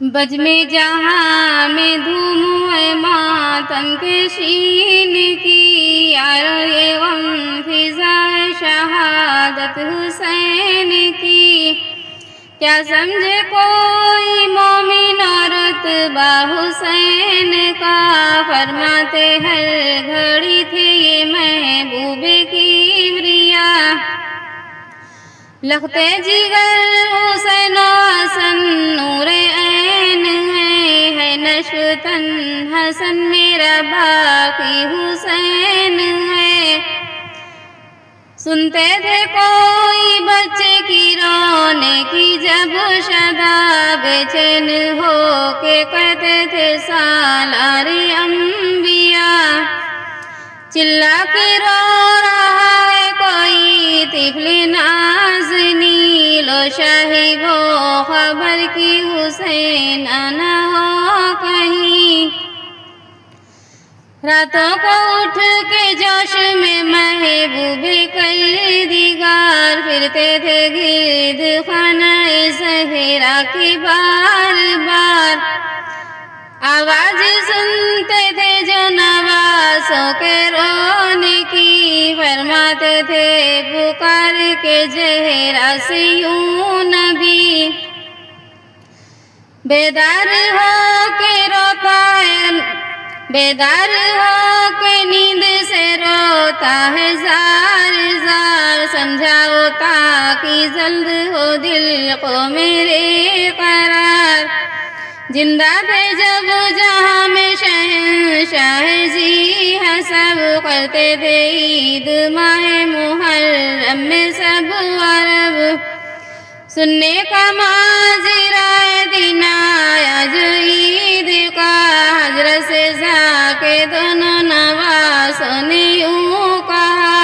बज में जहाँ में धूम है मातम के शीन की, यारो एवं फिजा शहादत हुसैन की। क्या समझे कोई मोमिन और रुतबा हुसैन का, फरमाते हर घड़ी थे ये महबूबे किबरिया। लखते जिगर हुसैन हसन नूरे ऐन है नश्वतन हसन मेरा बाकी हुसैन है। सुनते थे कोई बच्चे की रोने की जब शदा, बेचैन हो के कहते थे सालारे अंबिया। चिल्ला के रो रहा है कोई तिफली नाज़नी, लो शाही गो खबर की हुसैन आना हो कहीं। रातों को उठ के जोश में महबूबे कर दीगार, फिरते थे गिर्द खानाए ज़हरा की बार बार। आवाज सुनते थे जो नवासों के रोने की, फरमाते थे पुकार के ज़हरा से यूं नबी। बेदार हो के रोता है, बेदार हो के नींद से रोता है जार जार। समझाओ ताकि जल्द हो दिल को मेरे करार। जिंदा थे जब जहाँ में शहंशाह जी है सब, करते थे ईद माह मुहर्रम में सब अरब। सुनने का माजरा दिन आया जो ईद का, हजरत से जाके दोनों नवासों ने यूं कहा।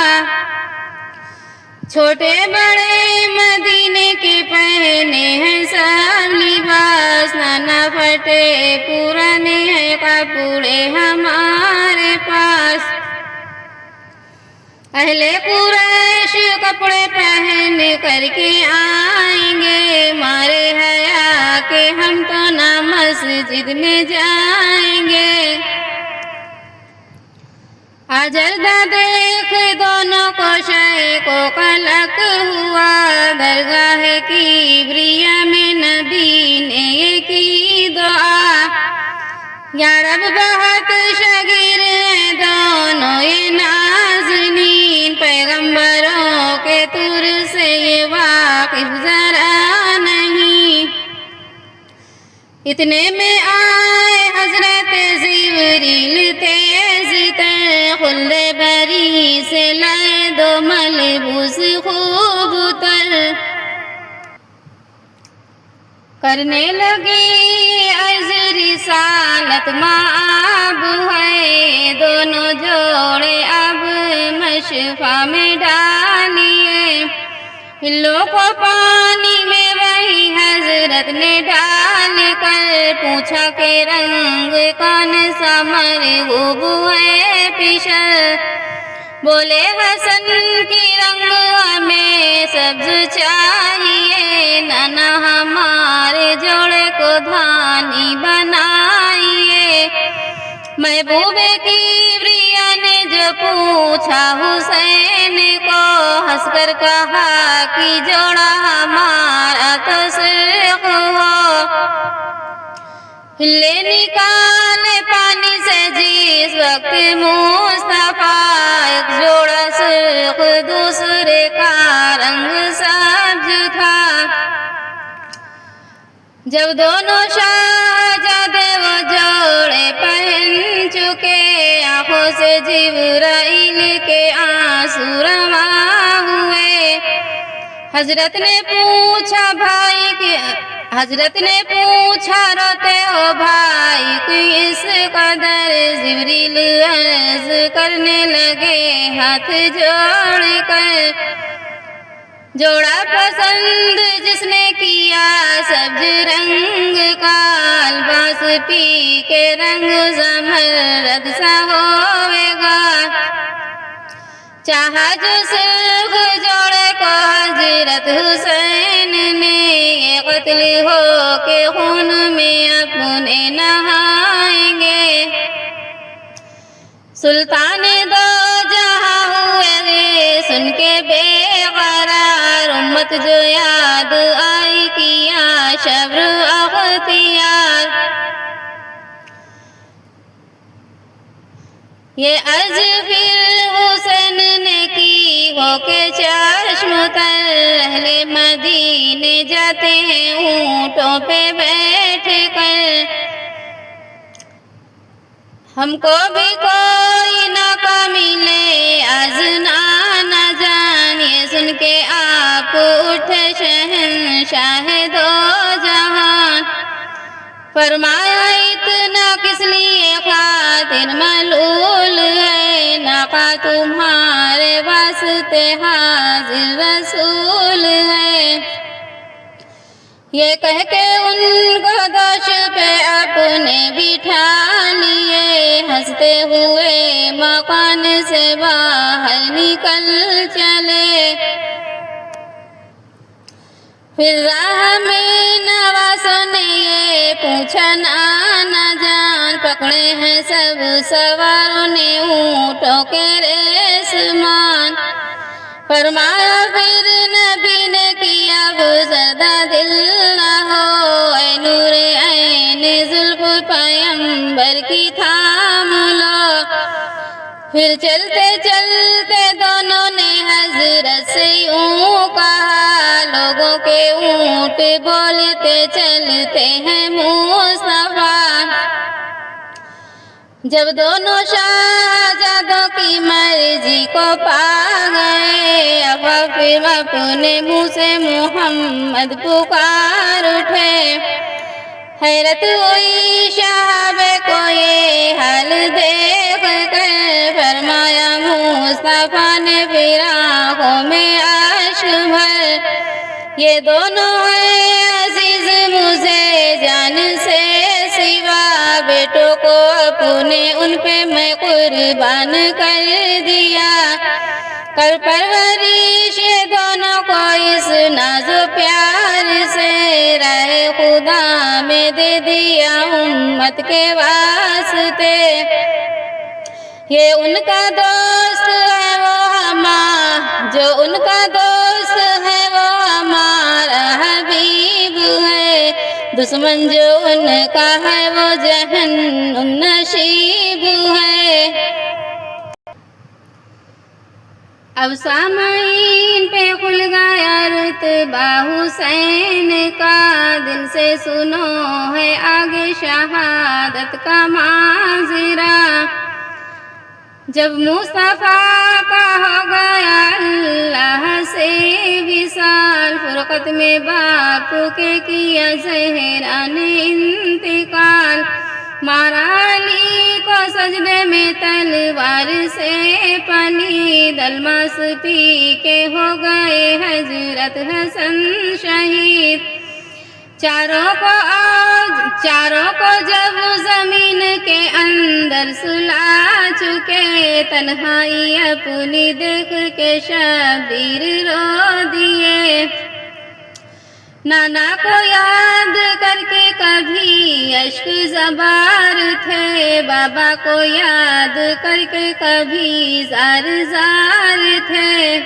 छोटे बड़े मदीने के पहने हैं सब लिबास, नाना फटे पुराने हैं कपड़े हमारे पास। अहले कुरैश कपड़े पहन करके आएंगे, मारे हया के हम तो ना मस्जिद में जाएंगे। आजरदा देख दोनों को शय को कलक हुआ, दरगाह किबरिया में नबी ने ये की दुआ। या रब बहुत शगीर हैं दोनों ये नाज़नीन, पैगंबरों के तुर से ये वाकिफ जरा नहीं। इतने में आए हजरत जिब्रील तेज तर, खुल्दे बरी से लाए दो मलबूस खूब तर। करने लगी अर्ज रिसालत माब है, दोनों जोड़े अब मशफा में डालिए। हिल्लों को पानी में वही हजरत ने डाल कर, पूछा के रंग कौन सा मरगूब है पिशर। बोले हसन की रंग हमें सब्ज चाहिए, नाना हमारे जोड़े को धानी बनाइए। महबूबे किबरिया ने जो पूछा हुसैन को, हंसकर कहा कि जोड़ा हमारा तो सिर्फ हो। हिले निकाले पानी से जिस वक्त मुस्तफा, एक जोड़ा सिर्फ दूसरे का रंग सब्ज था। जब दोनों शाहजादे वो जोड़े पहन चुके, आंखों से जिब्राइल के आंसू रवा हुए। हजरत ने पूछा भाई के, हजरत ने पूछा रोते हो भाई कि इस कदर। जिब्रील अर्ज करने लगे हाथ जोड़ कर, जोड़ा पसंद जिसने किया सब्ज रंग का, अल्बास पी के रंग ज़मरद सा होवेगा। चाहा जो सुर्ख जोड़े को हजरत हुसैन ने, ये कत्ल हो के खून में अपने नहाएंगे। सुल्तान दो जहां हुए सुन के बेकरार, उम्मत जो याद आई किया शब्र अख्तियार। ये अर्ज फिर हुसैन ने की होके चश्म तर, अहले मदीने जाते हैं ऊंटों पे बैठ कर। हमको भी कोई ना मिले आज़ना न जान, ये सुन के आप उठे शहंशाह दो जहान। फरमाया इतना किस लिए खातिर मलूल है, नाका तुम्हारे वास्ते हाजिर रसूल है। ये कह के उनको दोष पे अपने बिठा लिए, हंसते हुए मकान से बाहर निकल चले। फिर राह में नवासों ने ये पूछा ना जान, पकड़े हैं सब सवारों ने ऊंटों के रेसमान। फरमाया फिर नबी ने किया गुज़रदा दिल न हो, ऐ नूरे ऐन जुल्फ़ पैगंबर की थाम लो। फिर चलते चलते दोनों ने हजरत से यूं कहा, लोगों के ऊंट बोलते चलते हैं मुस्तफा। जब दोनों शाहजादों की मर्जी को पा गए, अब फिर अपने मुंह से मोहम्मद पुकार उठे। हैरत हुई शाहबे को ये हाल देख कर, फरमाया मुस्तफा ने फिर आँखों में आंसू भर। ये दोनों हैं अजीज मुझे जान से सिवा, बेटों को अपने उन पे मैं कुर्बान कर दिया। कर परवरिश ये दोनों को इस नाज़ो प्यार से, राह खुदा में दे दिया उम्मत के वास्ते। ये उनका दोस्त है वो हमारा, जो उनका दोस्त है वो हमारा हबीब है। दुश्मन जो उनका है वो जहन्नुम नशीब है। अब सामईन पे खुल गया रुतबा हुसैन का, दिल से सुनो है आगे शहादत का माजरा। जब मुस्तफा का हो गया अल्लाह से विसाल, फुरकत में बाप के किया ज़हरा ने इंतकाल। मारा अली को सजदे में तलवार से पलीद, अलमास पी के हो गए हजरत हसन शहीद। चारों को जब जमीन के अंदर सुला चुके, तन्हाई अपनी देख के शबीर रो दिए। नाना को याद करके कभी अश्क ज़बार थे, बाबा को याद करके कभी ज़ार ज़ार थे।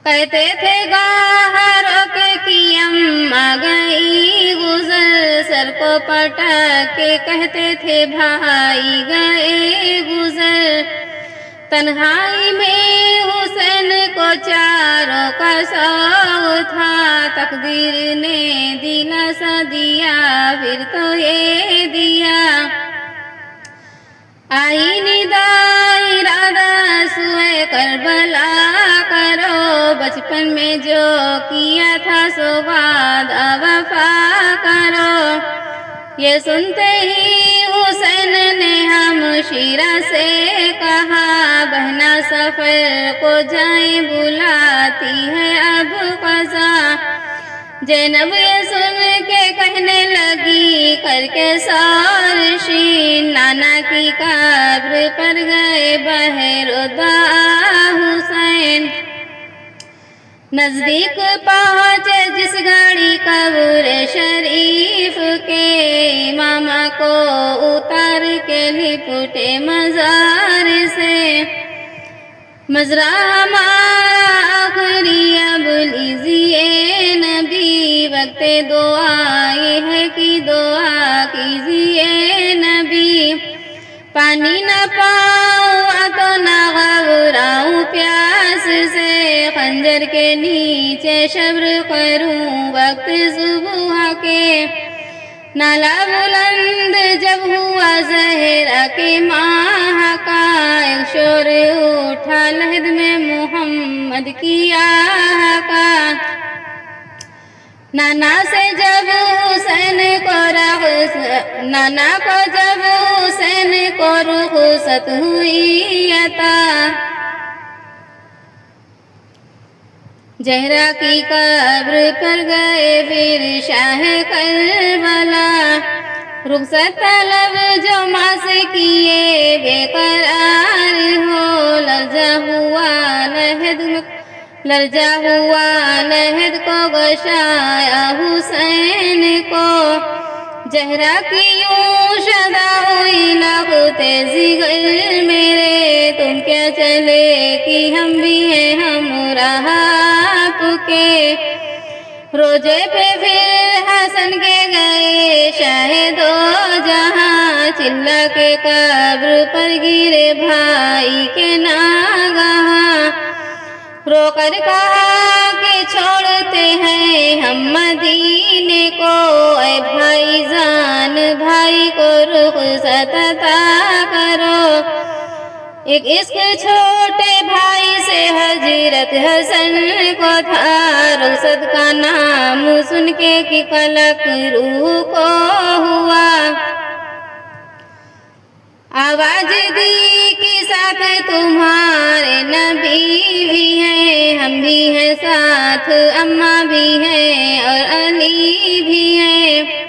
कहते थे गाहरों की अम्मा गई गुजर, सर को पटक के कहते थे भाई गए गुजर। तन्हाई में हुसैन को चारों का शौक था, तकदीर ने दिलासा दिया फिर तो ये दिया। आई निदा इरादा सुए करबला करो, बचपन में जो किया था सो वादा वफा करो। ये सुनते ही हुसैन ने हमशीरा से कहा, बहना सफर को जाए बुलाती है अब क़ज़ा। ज़ैनब ये सुन के कहने लगी करके सारशी, नाना की कब्र पर गए बहरुदा हुसैन। नज़दीक पहुँचे जिस गाड़ी कब्र शरीफ के, को उतार के लिपटे मजार से। मजरा हमारा आखिरी अब लीजिए नबी, वक्त दुआ ये है कि दुआ कीजिए नबी। पानी न पाऊँ तो न घबराऊँ प्यास से, खंजर के नीचे सब्र करूँ वक्त सुबह के। नाला बुलंद जब हुआ ज़हरा के माह का, एक शोर उठा लहद में मोहम्मद की आह का। नाना से जब हुसैन को नाना को जब हुसैन को रुखसत हुई अता, जहरा की कब्र पर गए फिर शाह करबला। रुखसत तलब जो माँ से किए बेकरार हो, लर्जा हुआ लहद को गशाया हुसैन को। जहरा की यूं शदा हुई लगते जिगर मेरे, तुम क्या चले कि हम भी हैं हमराह आपके। रोजे पे फिर हसन के गए शाहिदो जहां, चिल्ला के कब्र पर गिरे भाई के नागहा। रोकर कहा कि छोड़ते हैं हम मदीने को, ऐ भाईजान भाई को रुखसत अता करो। एक इश्क छोटे भाई से हजरत हसन को था, रुखसत का नाम सुन के कि कलक रूह को हुआ। आवाज दी कि साथ तुम्हारे नबी भी हैं, हम भी हैं साथ, अम्मा भी हैं और अली भी हैं।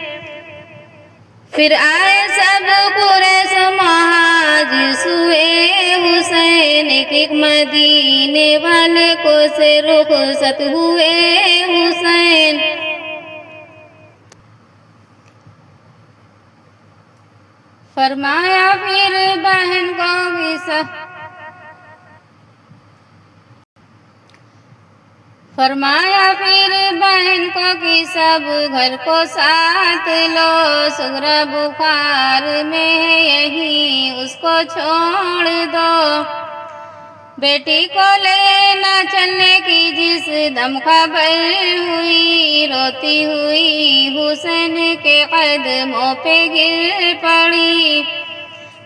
फिर आए सब कुरैश महाजिर सुए हुसैन, एक मदीने वाले को से रुखसत हुए हुसैन। फरमाया फिर बहन को भी कि सब घर को साथ लो, सुगरा बुखार में है यही उसको छोड़ दो। बेटी को लेना चलने की जिस दम खबर हुई, रोती हुई हुसैन के कदमों पे गिर पड़ी।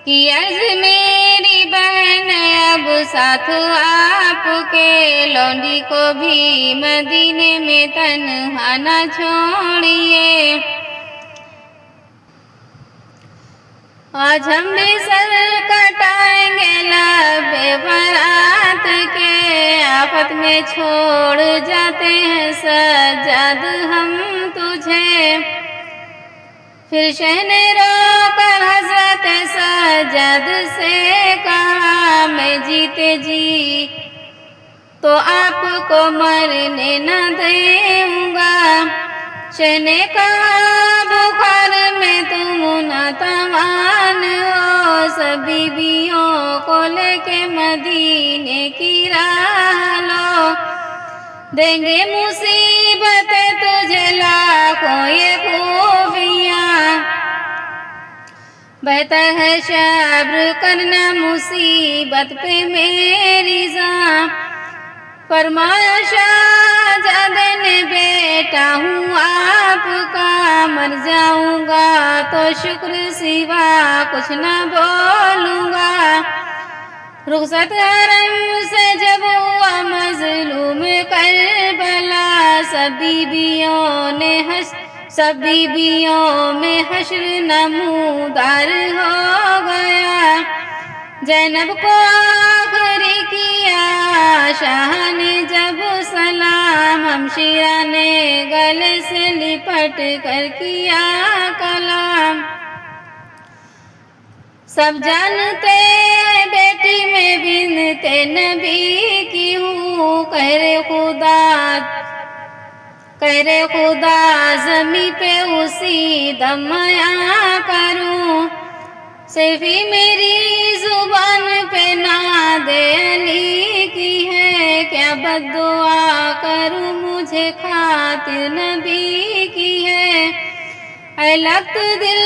कि अर्ज मेरी बहन अब साथ आपके, लौंडी को भी मदीने में तन्हा न छोड़िए। आज हम भी सर कटाएंगे लबे बरात के, आफत में छोड़ जाते हैं सज्जाद हम तुझे। फिर शह ने रोकर हजरत सज्जाद से कहा, मैं जीते जी तो आपको मरने न दूंगा। शह ने कहा, बुखार में तुम न तवान हो, सब बीवियों को लेके मदीने की राह लो। देंगे मुसीबतें तुझे लाखों ये खूबियाँ, बेहतर है सब्र करना मुसीबत पे मेरी जान। फरमाया शाहज़ादे ने, बेटा हूँ आपका, मर जाऊंगा तो शुक्र सिवा कुछ न बोलूँगा। रुखसत हरम से जब हुआ मजलूम करबला, सब बीबियों में हश्र नमूदार हो गया। ज़ैनब को आखिरी किया शाह ने जब सलाम, हमशीरा ने गले से लिपट कर किया कलाम। सब जानते बेटी में बिनते नबी की हूँ, कहरे खुदा करे खुदा ज़मीं पे उसी दम आया करूं, सिर्फ मेरी जुबान पे नाद अली की है, क्या बद्दुआ करूं मुझे खातिर नबी की है। ऐ लख्त दिल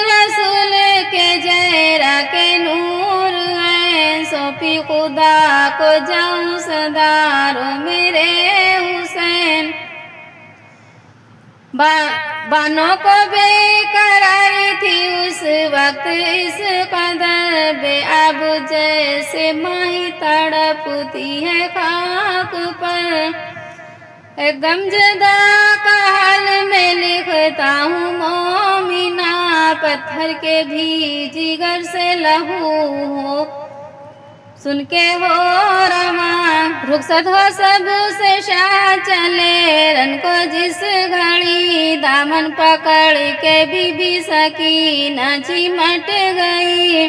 रसूल के जहरा के नूर है, सौंपी खुदा को जाऊं सदारो मेरे हुसैन। बानों को बेकरारी थी उस वक्त इस कदर, बेअब जैसे माही तड़पती है खाक पर। एक गमज़दा का हाल मैं लिखता हूँ मोमिना, पत्थर के भी जिगर से लहू हो सुन के हो रवा। रुखसत हो सब से शाह चले रन को जिस घड़ी, दामन पकड़ के बीबी सकीना चिमट गई।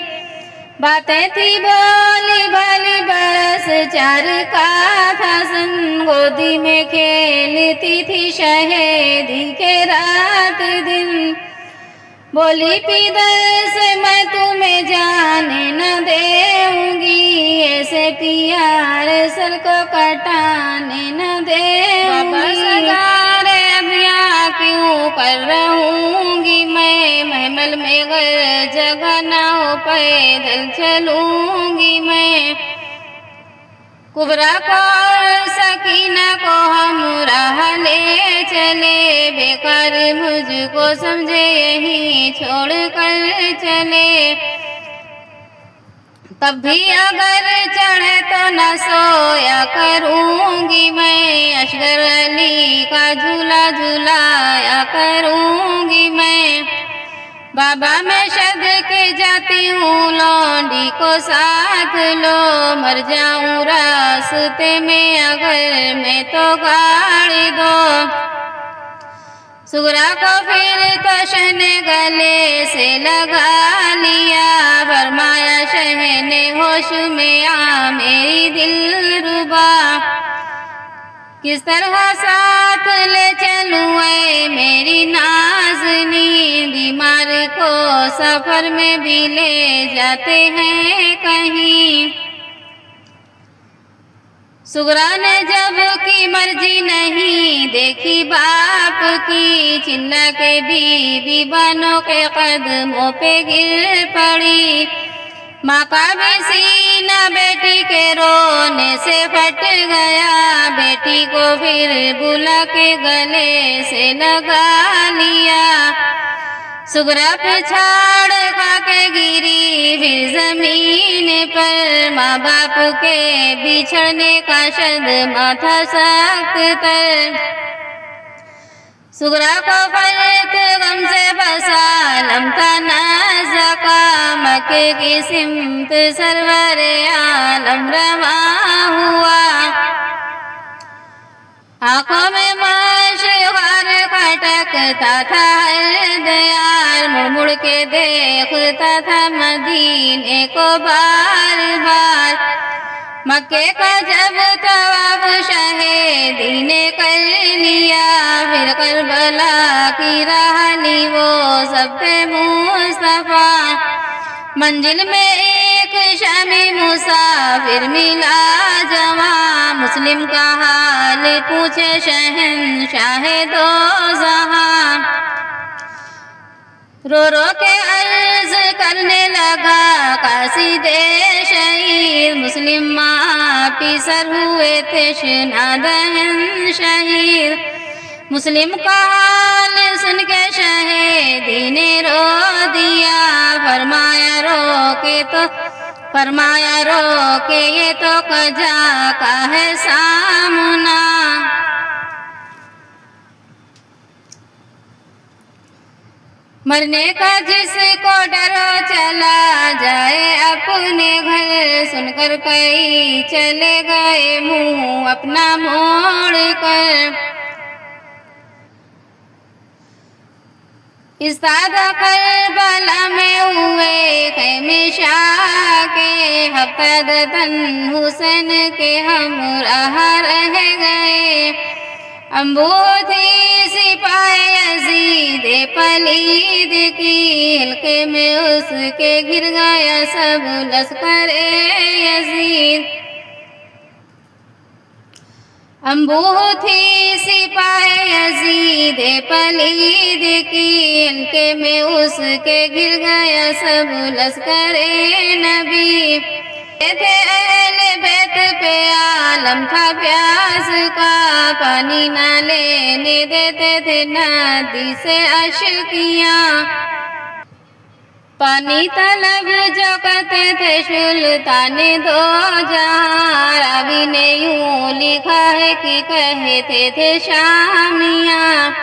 बातें थी बोली भाली बरस चार का था सन, गोदी में खेलती थी शहेदी के रात दिन। बोली पीदर से मैं तुम्हें जाने न देऊंगी, ऐसे प्यार सर को कटाने न देऊंगी। बाबा सगारे अब यहाँ क्यों कर रहूंगी मैं, महमल में घर जगह ना हो पैदल चलूंगी मैं। कुबरा को और सकीना को हम राह ले चले, बेकार मुझको समझे यही छोड़ कर चले। तब भी अगर चढ़े तो न सोया करूंगी मैं, असगर अली का झूला झूलाया करूंगी मैं। बाबा मैं शद के जाती हूँ लौंडी को साथ लो, मर जाऊं रास्ते में अगर मैं तो गाड़ी दो। सुगरा को फिर तो शहने गले से लगा लिया, फरमाया शहने होश में आ मेरी दिलरुबा। किस तरह साथ ले चलूं ऐ मेरी नाज़नी, बीमार को सफर में भी ले जाते हैं कहीं। सुगरा ने जब की मर्जी नहीं देखी बाप की, चिल्ला के बीबी बनो के कदमों पे गिर पड़ी। माँ का भी सीना बेटी के रोने से फट गया, बेटी को फिर बुला के गले से लगा लिया। सुगरा पिछाड़ खा के गिरी फिर जमीन पर, माँ बाप के बिछड़ने का शद माथा सख्त तर। सुगरा को फलत गम से बसा लमता नज़का, मक्के की सिमत सरवर आलम रवा हुआ। आँखों में मशगार खटकता था हर दयार, मुड़ मुड़ के देखता था मदीने को बार बार। मक्के का जब तवाफ शहीदी ने कर लिया, फिर करबला की राह ली वो सब पे मुस्तफा। मंजिल में एक शामी मुसाफिर मिला जवां, मुस्लिम का हाल पूछे शहंशाह दो जहां। रो रो के अर्ज करने लगा कासिदे शहीद, मुस्लिम माँ पिसर हुए थे तृष्णा दहन शहीद। मुस्लिम का हाल सुन के शहीदी ने रो दिया, फरमाया रो के ये तो कजा का है सामना। मरने का जिसको डरो चला जाए अपने घर, सुनकर कई चले गए मुंह अपना मोड़ कर। इस तादा करबला में हुए खैमिशा के, हफ्ता तन हुसैन के हम राह रह गए। अम्बू थी सिपाही यजीद पलीद की, हल्के में उसके गिर गया सब लश्कर यजीद। अम्बू थी सिपाही यजीद पलीद की, हल्के में उसके गिर गया सब लश्कर नबी। थे अहले बैत पे आलम था प्यास का, पानी ना लेने देते थे नदी से अशकियाँ। पानी तलब जो करते थे सुल्तान दो जहां, रावी ने यूं लिखा है कि कहते थे शामियाँ।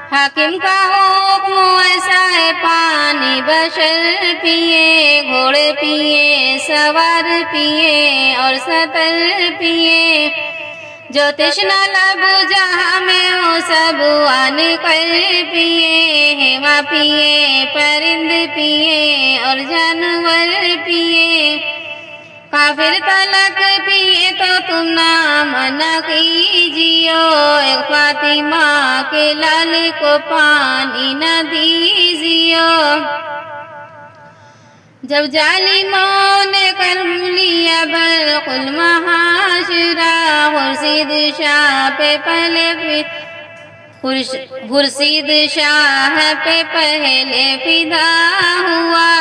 हाकिम का हुक्म ऐसा है पानी बशर पिए, घोड़े पिए सवार पिए और सतर पिए। जो तृष्णा लब जहाँ में हो सब आन कर पिए, हेवा पिए परिंद पिए और जानवर पिए। काफिर तलक पिए तो तुम ना मना कीजियो, एक फातिमा के लाल को पानी न दीजियो। जब जालिमों ने कर लिया बरकुल महाशरा, खुर्शीद शाह पे पहले खुर्शीद शाह पे पहले फिदा हुआ।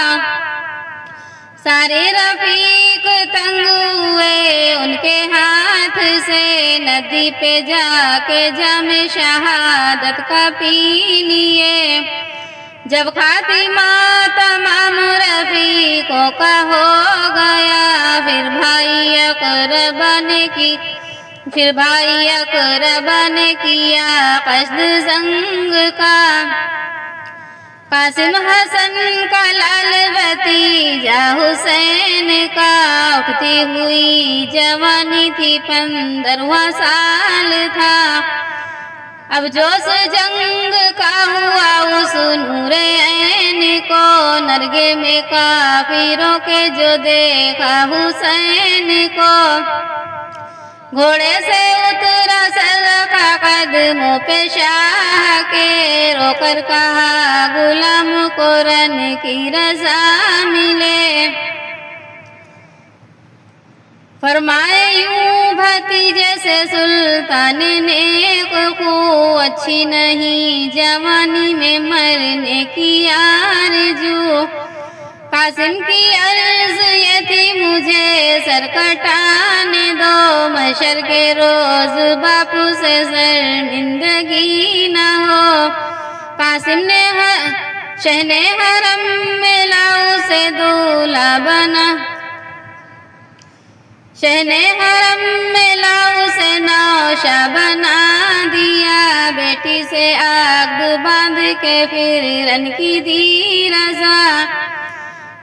सारे रफीक तंग हुए उनके हाथ से, नदी पे जाके जाम शहादत का पी लिए। जब खातिमा तमाम रफीकों का हो गया, फिर भाई अकरबा ने किया कस्द जंग का। कासिम हसन का लाल भतीजा हुसैन का, उठती हुई जवानी थी 15वां साल था। अब जोश जंग का हुआ उस नूरे ऐन को, नरगे में काफिरों के जो देखा हुसैन को। घोड़े से उतरा सर का कदमों पे शाह के, रोकर कहा गुलाम को रन की रजा मिले। फरमाए यूं भतीजे से सुल्तान ने को, अच्छी नहीं जवानी में मरने की आरज़ू। कासिम की अर्ज ये थी मुझे सर कटाने दो, महशर के रोज बापू से शर्मिंदगी न हो। कासिम ने शहने हरम में लाऊ से दूल्हा बना, शहने हरम में लाऊ से नौशा बना दिया। बेटी से आग बांध के फिर रन की दी रजा,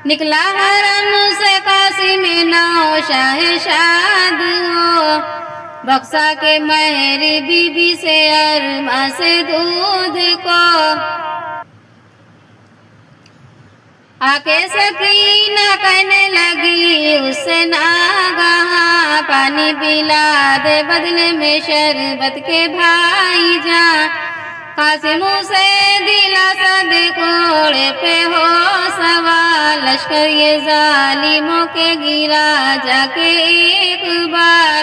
निकला हरम से कासिम नौशाह शाद हो। बक्सा के महरी बीबी से अरमा से दूध को, आके सकीना कहने लगी उससे नागहा, पानी पिला दे बदले में शरबत के भाई जा। कासिम से दिलासा दे घोड़े पे हो सवार, लश्कर ये जालिमों के गिरा जाके एक बार।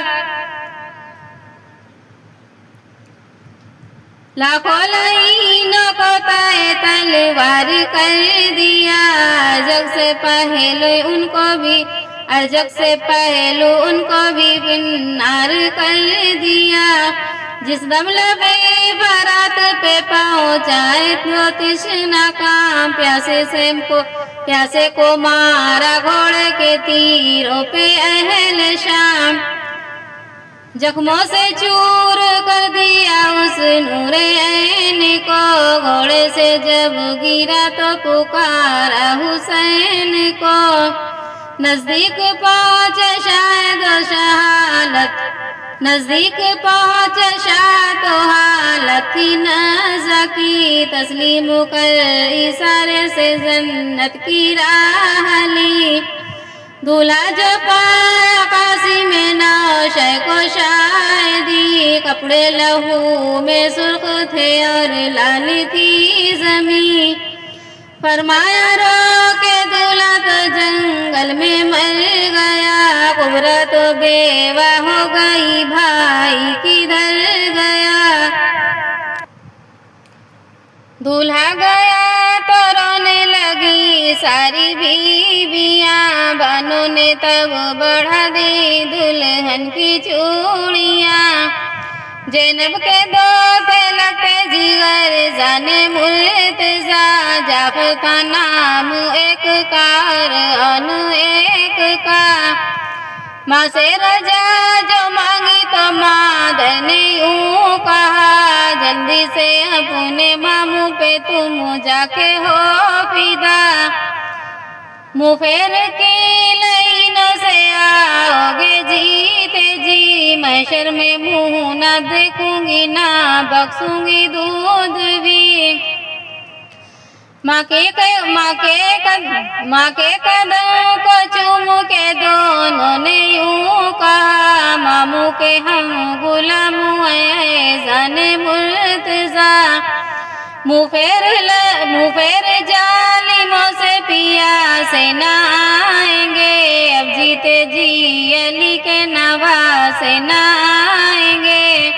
लाखों लाइनों को ताए तलवार कर दिया, जग से पहले उनको भी बिन्नार कर दिया। जिस दम लबे बारात पे पहुँचाए तो तृष्णा काम, प्यासे को मारा घोड़े के तीरों पे अहल शाम। जख्मों से चूर कर दिया उस नूरे ऐन को, घोड़े से जब गिरा तो पुकारा हुसैन को। नजदीक पहुँचे शायद शहादत, नजदीक पहुँचे शाह तो हालत थी नज़ा की। तस्लीम कर इशारे से जन्नत की राह ली, दूल्हा जो पाया काशी में नौशे को शायदी, कपड़े लहू में सुर्ख थे और लाली थी जमी। फरमाया रो के दूल्हा तो जंगल में मर गया, कुबरा तो बेवा हो गई, भाई किधर गया। दूल्हा गया तो रोने लगी सारी बीबियाँ, बानों ने तब बढ़ा दी दुल्हन की चूड़ियाँ। ज़ैनब के दो थे लगते जिगर जाने मुर्तज़ा, जाफर का नाम एक का और एक का। माँ से रजा जो मांगी तो मादर ने यूं कहा, जल्दी से अपने मामू पे तुम जाके हो फिदा। मुँह फेर के लाइनों से आओगे जीते जी, महशर में मुँह ना देखूंगी ना बख्शूंगी दूध भी। माँ के कदम को चूम के दोनों ने यूं कहा, मामू के हम गुलाम हैं जाने मुर्तज़ा। मुँह फेर जालिमों से पिया से न आएंगे, अब जीते जी अली के नवा से न आएंगे।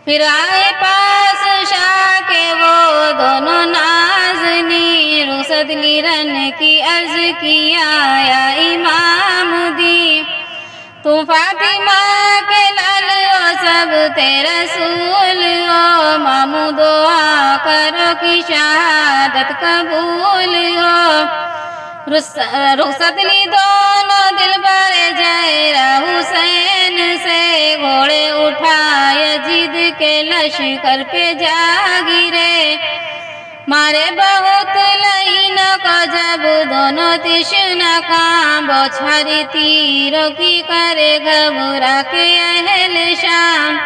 फिर आए पास शाह के वो दोनों नाज़नी, रुखसत ली रन की अर्ज किया या इमाम दी। तुम फातिमा के लाल हो सब तेरे रसूल हो, मामू दुआ करो कि शहादत कबूल हो। रुखसत ली दोनों दिल भरे जहरा हुसैन से, घोड़े उठाए जिद के लश्कर पे जा गिरे। मारे बहुत लाइनों को जब दोनों तिश्ना काम, बौछारी तीरों की करे घबरा के अहल शाम।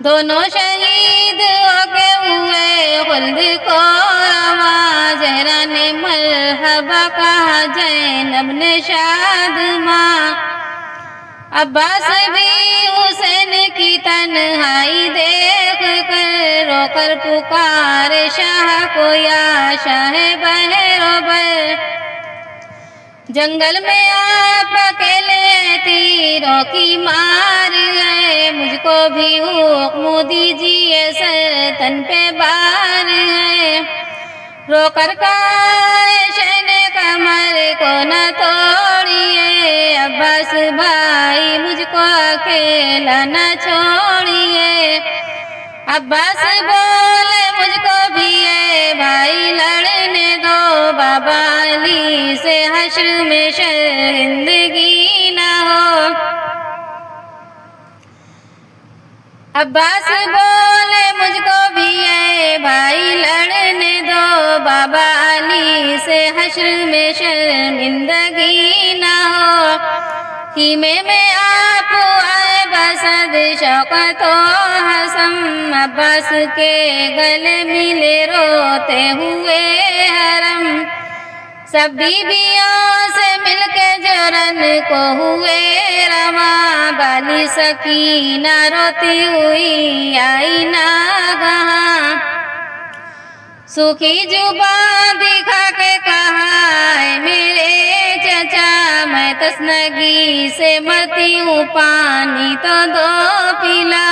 दोनों शहीद होके हुए खुल्द को रवा, ज़हरा ने मरहबा कहा ज़ैनब ने शादमा। अब्बास भी हुसैन की तन्हाई देख कर रोकर पुकारे शाह को या शाह बहरोबर। जंगल में आप अकेले तीरों की मार है, मुझको भी हुक्म दीजिए सर तन पे बार है। रोकर शहने कमर को न तोड़िए, अब्बास भाई मुझको अकेला न छोड़िए। अब्बास बोले मुझको भी ये भाई लड़ने दो, बाबा अली से हश्र में शर्मिंदगी न हो। अब्बास बोले मुझको भी ये भाई लड़ने दो, बाबा अली से हश्र में शर्मिंदगी न हो। कीमे में आप आए बसद शौकत हसम, अब्बास के गले मिले रोते हुए हरम। सब बीबियों से मिलके जोरन को हुए रवा, बाली सकीना रोती हुई आई नागहां। सूखी जुबान दिखा के कहा है मेरे चचा, मैं तसनगी से मरती हूँ पानी तो दो पिला।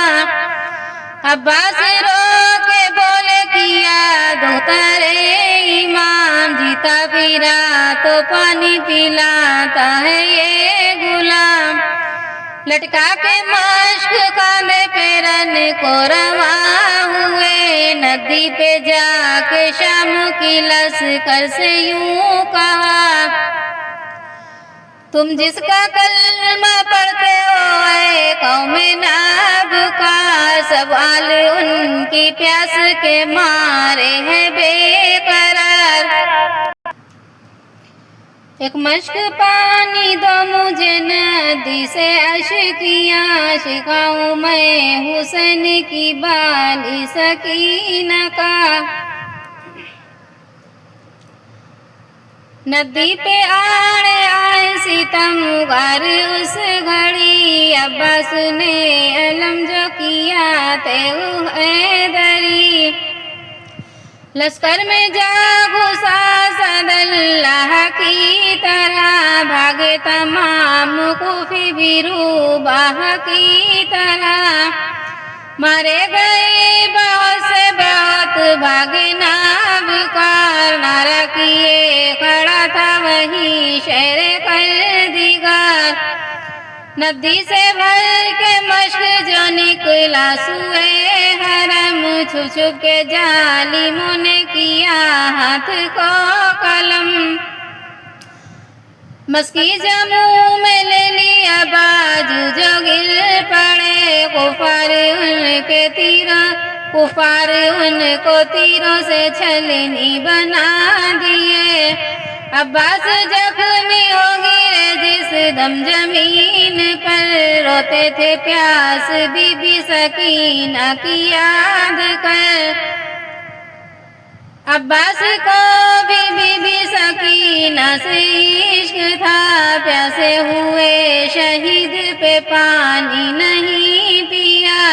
अब्बास रो के बोले किया दो तारे इमाम, जीता फिरा तो पानी पिलाता है ये गुलाम। लटका के मश्क कांधे पे रन को रवा हुए, नदी पे जाके शाम की लश्कर से यूं कहा, तुम जिसका कलमा पढ़ते हो ऐ कौमे नाब का, सवाल उनकी प्यास के मारे है बेकरार। एक मश्क पानी दो मुझे नदी से अशकियाँ, सिखाऊं मैं हुसैन की बाली सकीना का। नदी पे आड़े आए सितम गार उस घड़ी, अब्बास ने अलम जो किया तेऊ हैदरी। लश्कर में जा घुसा सदल्लाह की तरह, भागे तमाम कुफी बिरूबाह की तरह। मारे गए बहुत से बहुत, भागे नाबकार, नारा किए खड़ा था वही शहर कर्दिगार। नदी से भर के मश्क जो निकला सुए हरम, छुप छुप के जालिमों ने किया हाथ को कलम। मस्की जमू में ले लिया बाजू जो गिर पड़े, कुफार उनको तीरों से छलनी बना दिए। अब्बास जख्मी हो गिरे जिस दम जमीन पर, रोते थे प्यास बीबी सकीना की याद कर। अब्बास को भी बीबी सकीना से इश्क था, प्यासे हुए शहीद पे पानी नहीं पिया।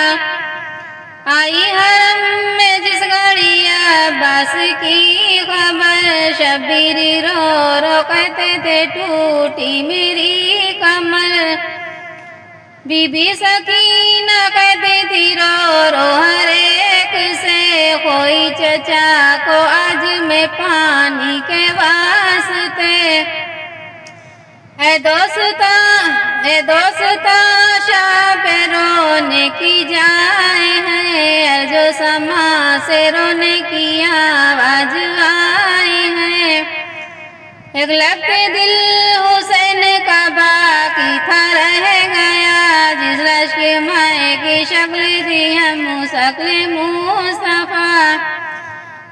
आई हरम में जिस घड़ी अब्बास की खबर, शब्बीर रो रो कहते थे टूटी मेरी कमर। बीबी सकीना कहती थी रो रो हर एक से, कोई चचा को आज में पानी के वास्ते। ऐ दोस्ता शाह पे रोने की जाए है, जो समा से रोने की आवाज आई है। एक लगते दिल हुसैन का बाकी था रह गया, जिस लाश के माए की शक्ल थी हम शक्ल मुस्तफा।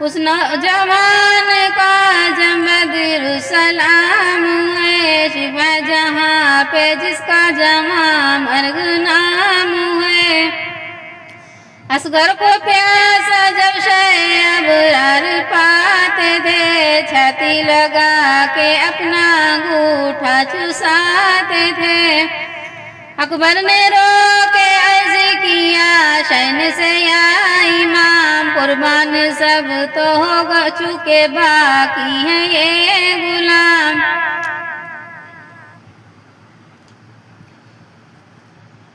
उस नौजवान का जमदर सलाम है, शिफा जहाँ पे जिसका जहाँ मर्ग नाम है। असगर को प्यासा जब शब यार पाते थे, छाती लगा के अपना अंगूठा चुसाते थे। अकबर ने रो के अर्ज किया शैन से, या इमाम कुर्बान सब तो हो चुके, बाकी है ये गुलाम।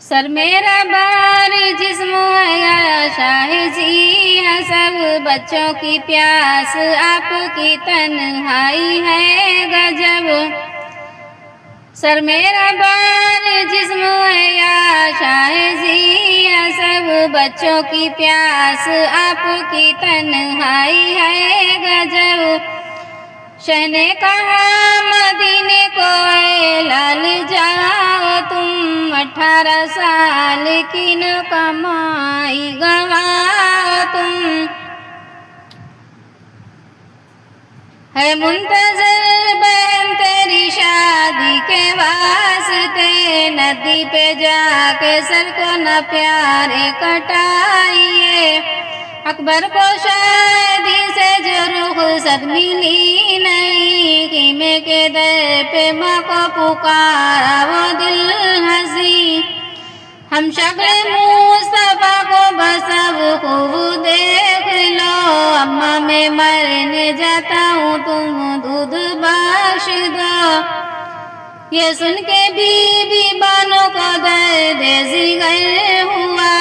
सर मेरा बार जिस्म है शाह जी है, सब बच्चों की प्यास आपकी तन्हाई है गजब। सर मेरा बार जिस्म है या शाह जी है, सब बच्चों की प्यास आपकी तन्हाई है गजब। शह ने कहा मदीने को लाल जाओ तुम, 18 साल की न कमाई गवाओ तुम। है मुंतजर बहन तेरी शादी के वास्ते, नदी पे जाके सर को न प्यारे कटाइए। अकबर को शादी से जो रुखसत मिली नहीं, कीमे के दर पे माँ को पुकारा वो दिल हंसी। हम शक्ल मुस्तफा को बस अब खूब देख लो, अम्मा मैं मरने जाता हूँ तुम दूध बख्श दो। ये सुन के बीबी बानों को दर्द जिगर हुआ,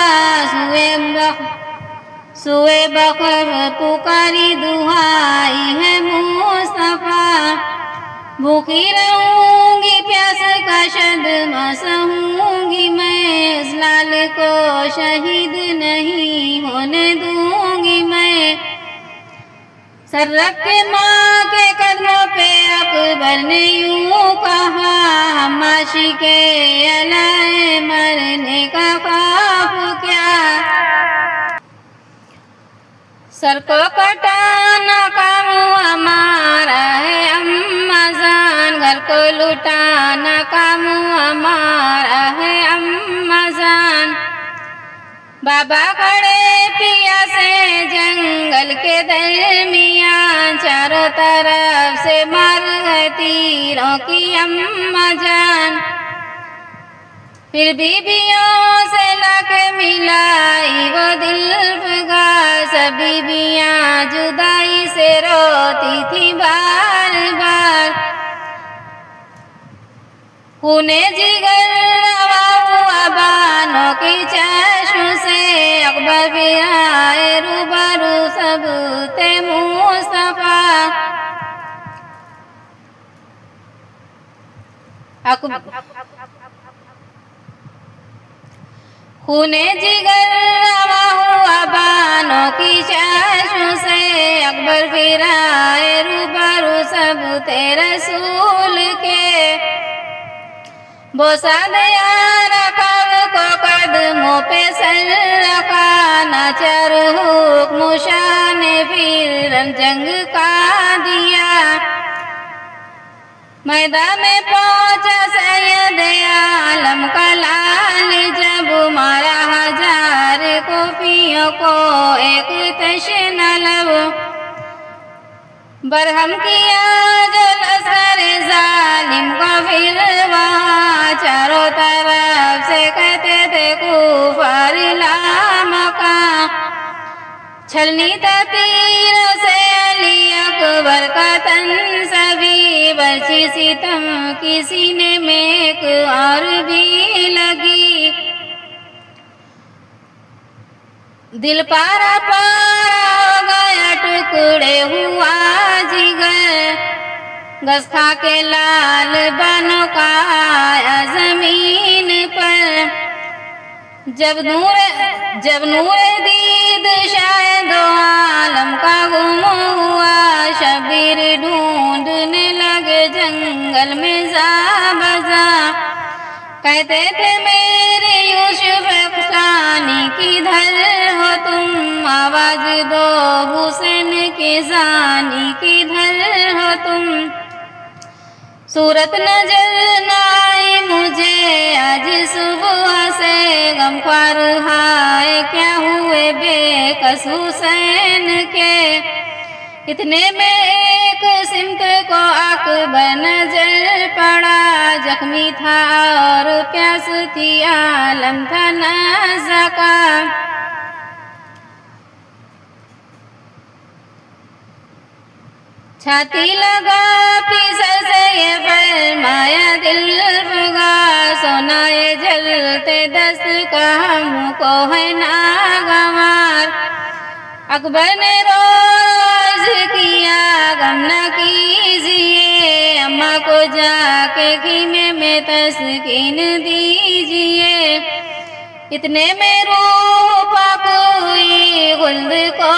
सुए बखर पुकारी दुहाई है मुस्तफा। भूखी रहूंगी प्यास का शदमा सहूंगी मैं, इस लाल को शहीद नहीं होने दूंगी मैं। सर रख के माँ के कदमों पे अकबर ने यूं कहा, हम आशिके अलाए मरने का खौफ क्या। सर को कटाना काम हमारा है अम्मा जान, घर को लुटाना काम हमारा है अम्मा जान। बाबा खड़े पिया से जंगल के दरमियान, चारों तरफ से मार है तीरों की अम्मा जान। फिर बीबियों से लक मिलाई वो दिल भगा, सब बीबियाँ जुदाई से रोती थी बार बार। खूने जिगर रवा हुआ बानों की चश्म से, अकबर फिर आए रूबरू सब थे मुस्तफा। खूने जिगर रवा हुआ बानों की चश्म से, अकबर फिर आए रूबरू सब थे रसूल के। बोसा दिया रकाब को कदमों पे सर रखा, नाचर हुक्म शाह ने फिर जंग का दिया। मैदान में पहुंचा सैयद आलम का लाल, जब मारा 1000 कोफियों को एक तशना लब। बरहम किया जो लश्कर जालिम को, फिर वहाँ चारों तरफ से कहते थे कुफार ला मका। छलनी तीर से अली अकबर का तन सभी, बरछी सितम की सीने में एक और भी लगी। दिल पारा पारा हो गया, टुकड़े हुआ जिगर। घस खा के लाल बानों का आया जमीन पर। जब नूर दीद शायद आलम का गुम हुआ, शबीर ढूंढने लगे जंगल में जा बजा। कहते थे मेरे यूसुफ अफसानी किधर हो तुम, आवाज दो हुसैन के जानी किधर हो तुम। सूरत नजर न आई मुझे आज सुबह से, गमख्वार हाय क्या हुए बेकस हुसैन के। इतने में एक सिमत को अकबर नजर पड़ा, जख्मी था और प्यास थी आलम था नज़का। छाती लगा पीसा से ये फरमाया दिल भगा, सोना ये जलते दस्त का हमको है नागवार। अकबर ने रोज किया गम न कीजिए, अम्मा को जाके खीमे में तस्कीन दीजिए। इतने में रूह पाक हुई गुल्द को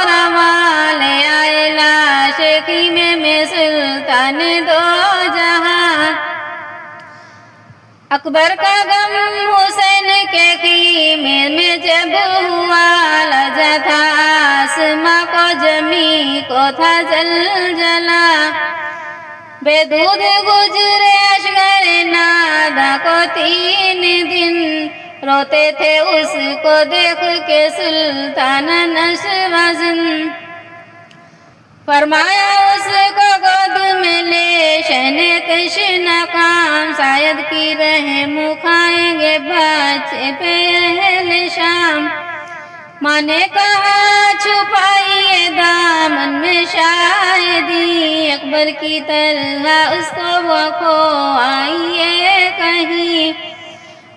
रमा, ले आए लाश खीमे में सुल्तान दो जहां। अकबर का गम हुसैन के खीमे में जब हुआ, लजा था आसमां को जमी को था जलजला। बेदूध गुजरे अशगर नादा को 3 दिन, रोते थे उसको देख के सुल्तान नशवज़न। फरमाया उसको गोद में ले शने तशना काम, शायद की रहम खाएंगे बच्चे पे अहले शाम। माँ ने कहा छुपाइए दामन में शायदी, अकबर की तरह उसको वो खो आइए कहीं।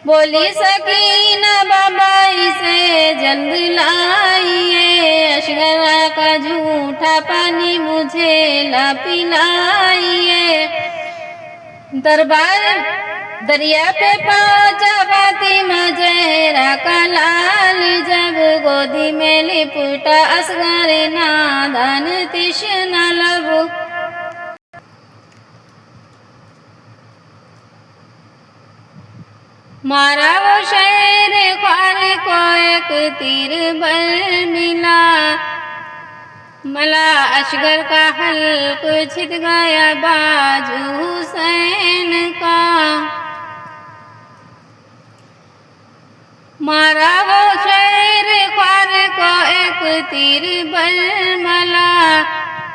बोली सकीना बाबाई से जल्द लाइए, अशगरा का झूठा पानी मुझे ला पिलाइए। दरबार दरिया पे पहुंचा फातिमा जहरा का लाल, जब गोदी में लिपटा असगर नादान तिश्ना लब। मारा वो शेर ख्वार को एक तीर बल मिला, मला अशगर का हल्क छिद गया बाजू हुसैन का। मारा वो शेर ख्वार को एक तीर बल मला,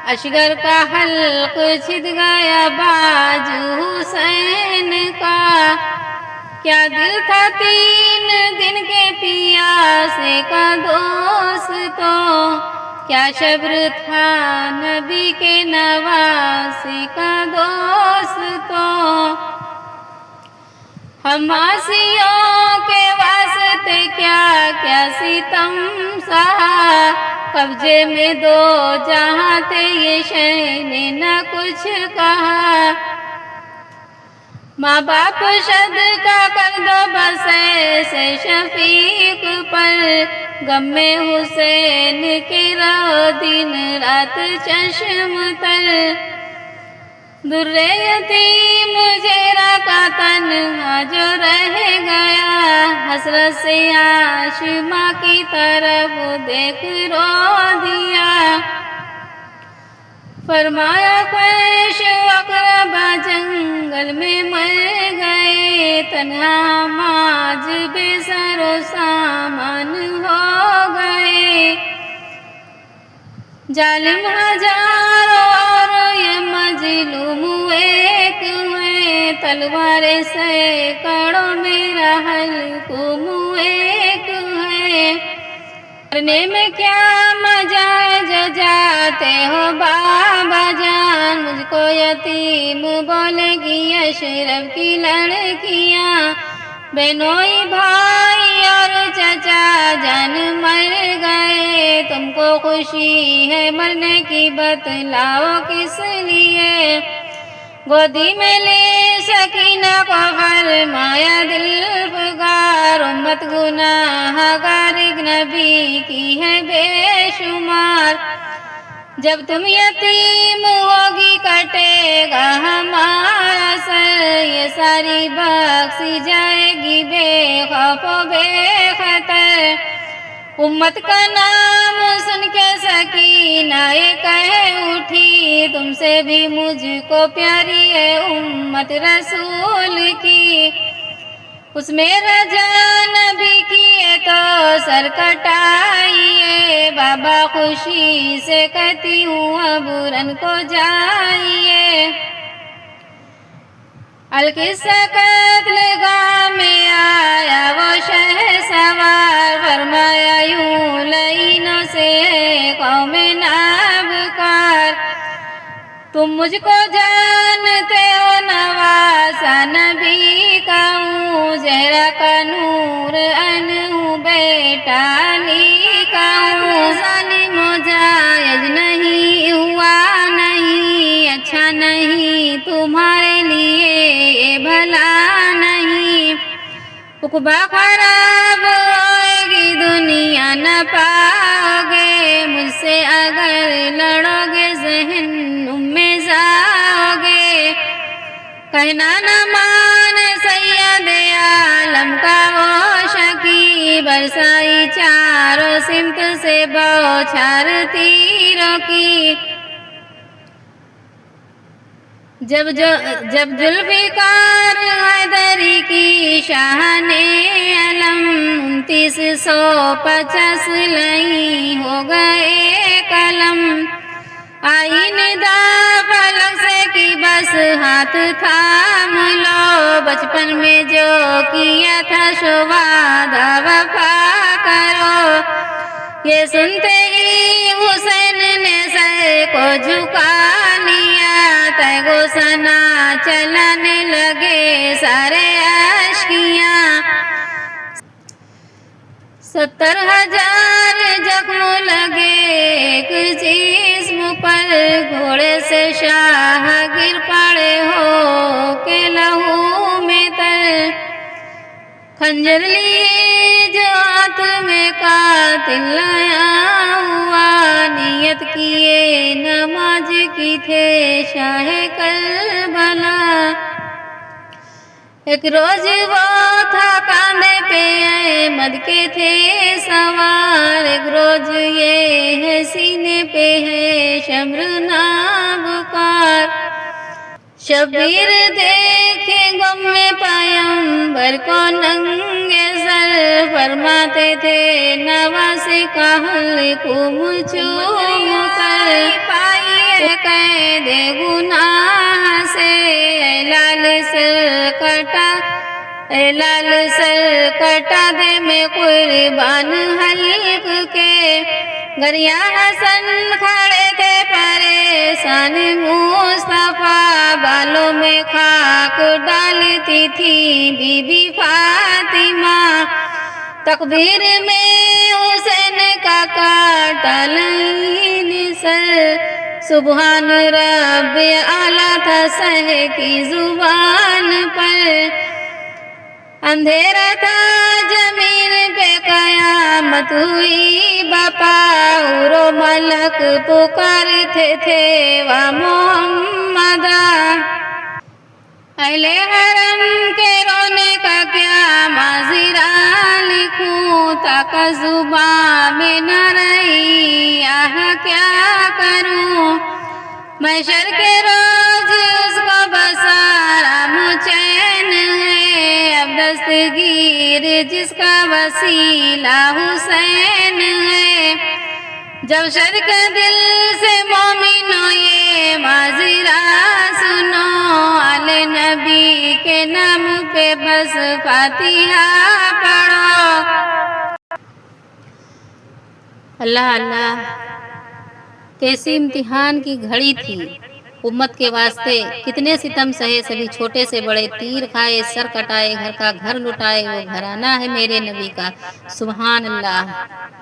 असगर का हल्क छिद गया बाजू हुसैन का। क्या दिल था 3 दिन के पियासे का दोस्तों, क्या शब्र था नबी के नवासे का दोस्तों। हम आसियों के वास्ते क्या क्या सितम सहा, कब्जे में 2 जहां थे ये शह ने न कुछ कहा। माँ बाप सदका कर दो बस ऐसे शफीक पर, गम में हुसैन के रहो दिन रात चश्म तर। दुर्रे यतीम जेरा का तन्हा जो रह गया, हसरत से आशिमा की तरफ देख रो दिया। फरमाया ख्वाहिश अकरबा जंगल में मर गए, तन्हा माज बेसरो सामान हो गए। जालिम हजारों और ये मजलूम एक हुए, तलवारें सैकड़ों मेरा हल्कुम एक है। करने में क्या मजा है जो जाते हो बाबा जान, मुझको यतीम बोलेगी अशरफ की लड़कियां। बहनोई भाई और चचा जान मर गए, तुमको खुशी है मरने की बतलाओ किस लिए। गोदी में ले सकीना को फरमाया दिल पुकार, उम्मत गुनाहगार नबी की है बेशुमार। जब तुम यतीम होगी कटेगा हमारा सर, ये सारी बख्शी जाएगी बेखौफ बेखतर। उम्मत का नाम सुन के सकीना ये कह उठी, तुमसे भी मुझको प्यारी है उम्मत रसूल की। उसमें रजा नबी की है तो सर कटाइए, बाबा खुशी से कहती हूँ अब रन को जाइए। अलकिस्सा कत्लगाह में आया वो शहसवार, फरमाया यूं लाइनों से कौमे नाबकार। तुम मुझको जानते हो नवासा नबी का हूँ, जहरा का नूर अनहूँ बेटा अली का हूँ। जालिमो जायज नहीं हुआ नहीं, अच्छा नहीं तुम्हारे लिए ये भला नहीं। उक़बा खराब होएगी दुनिया न पाओगे, मुझसे अगर लड़ोगे जहन्नुम में जाओगे। कहना न मान सैयद आलम का वो शकी, बरसाई चारों सिमत से बौछार तीरों की। जब जुल्फ़िकार हैदरी की शाहने अलम, 2950 लई हो गए कलम। आई निदा फलक से कि बस हाथ थाम लो, बचपन में जो किया था सो वादा वफा करो। ये सुनते ही हुसैन ने सर को झुका लिया, तैगो सना चलाने लगे सारे अश्कियाँ। 70,000 जख्म लगे एक जिस्म पर, घोड़े से शाह गिर पड़े हो के लहू में तर। खंजर लिए जो हाथ में कातिल लाया हुआ, नियत किए नमाज की थे शाह करबला। एक रोज वो था कांधे पे अहमद के थे सवार, एक रोज ये है सीने पे है शम्र नाबकार। शबीर देखे गम में पैगंबर को नंगे सर, फरमाते थे नवासे का हल्कुम चूम कर। सर कटा, लाल सर कटा दे में कुर्बान हल्क के। गरिया हसन खड़े थे परेशान, मुस्तफा बालों में खाक डालती थी बीबी फातिमा। तकबीर में हुसैन का काटा लाइन सर, सुबहान रब आला था सह की जुबान पर। अंधेरा था जमीन पे कयामत हुई बापा, उरो मलक पुकारते थे वा मोहम्मदा। अहले हरम के रोने का क्या माजरा लिखूं, ताका जुबां में न रही आह क्या करूं। महशर के रोज उसको बसारा मुचैन है, अब दस्तगीर जिसका वसीला हुसैन है। जब शर्क दिल से मोमिनो ये माजरा सुनो, आले नबी के नाम पे बस फातिहा पढ़ो। अल्लाह अल्लाह, कैसी इम्तिहान की घड़ी थी उम्मत के वास्ते। कितने सितम सहे सभी छोटे से बड़े, तीर खाए सर कटाए घर का घर लुटाए, वो घराना है मेरे नबी का। सुभान अल्लाह।